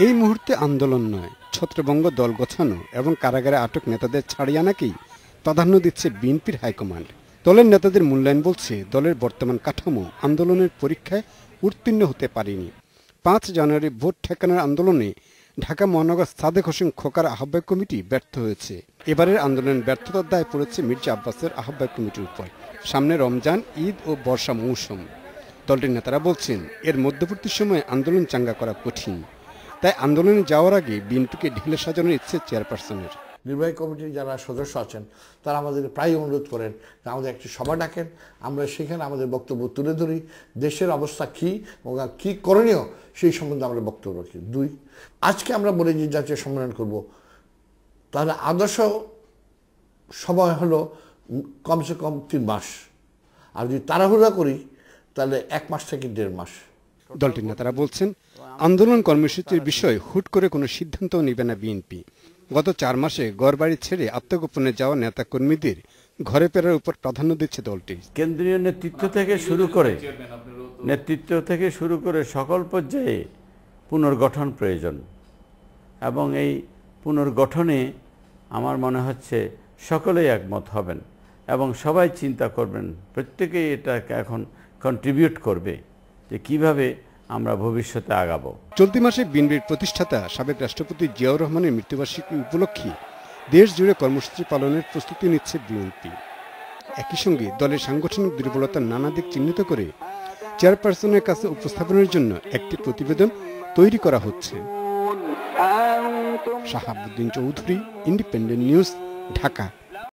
এই মুহূর্তে আন্দোলন নয়, ছত্রভঙ্গ দল গোছানো এবং কারাগারে আটক নেতাদের ছাড়িয়ে আনাকেই প্রাধান্য দিচ্ছে বিএনপির হাইকমান্ড। দলের নেতাদের মূল্যায়ন বলছে দলের বর্তমান কাঠামো আন্দোলনের পরীক্ষায় উত্তীর্ণ হতে পারেনি। 5 জানুয়ারি ভোট ঠেকানোর আন্দোলনে ঢাকা মহানগর সাদেক হোসেন খোকার আহ্বায়ক কমিটি ব্যর্থ হয়েছে। এবারের আন্দোলনের ব্যর্থতার দায় পড়েছে মির্জা আব্বাসের আহ্বায়ক কমিটির উপর। সামনে রমজান, ঈদ ও বর্ষা মৌসুম। দলটির নেতারা বলছেন এর মধ্যবর্তী সময়ে আন্দোলন চাঙ্গা করা কঠিন। তাই আন্দোলনে যাওয়ার আগে বিএনপিকে ঢেলে সাজানোর ইচ্ছে চেয়ারপারসনের। নির্বাহী কমিটির যারা সদস্য আছেন তারা আমাদের প্রায় অনুরোধ করেন যে আমাদের একটি সভা ডাকেন, আমরা সেখানে আমাদের বক্তব্য তুলে ধরি, দেশের অবস্থা কী এবং কী করণীয় সেই সম্বন্ধে আমরা বক্তব্য রাখি। 2, আজকে আমরা বলে যে জাতীয় সম্মেলন করব, তাহলে আদর্শ সময় হলো কমসে কম 3 মাস, আর যদি তাড়াহুড়া করি তাহলে 1 মাস থেকে 1.5 মাস। দলটির নেতারা বলছেন আন্দোলন কর্মসূচির বিষয়ে হুট করে কোনো সিদ্ধান্ত নেবে না বিএনপি। গত 4 মাসে ঘরবাড়ি ছেড়ে আত্মগোপনে যাওয়া নেতাকর্মীদের ঘরে ফেরার উপর প্রাধান্য দিচ্ছে দলটি। কেন্দ্রীয় নেতৃত্ব থেকে শুরু করে সকল পর্যায়ে পুনর্গঠন প্রয়োজন, এবং এই পুনর্গঠনে আমার মনে হচ্ছে সকলেই একমত হবেন এবং সবাই চিন্তা করবেন, প্রত্যেকেই এটাকে এখন কন্ট্রিবিউট করবে যে কিভাবে আমরা ভবিষ্যতে আগাবো। চলতি মাসে বিএনপির প্রতিষ্ঠাতা সাবেক রাষ্ট্রপতি জিয়াউর রহমানের মৃত্যুবার্ষিকী উপলক্ষে দেশ জুড়ে কর্মসূচি পালনের প্রস্তুতি নিচ্ছে বিএনপি। একই সঙ্গে দলের সাংগঠনিক দুর্বলতার নানা দিক চিহ্নিত করে চেয়ারপারসনের কাছে উপস্থাপনের জন্য একটি প্রতিবেদন তৈরি করা হচ্ছে। Shahabuddin Chowdhury, independent news, Dhaka.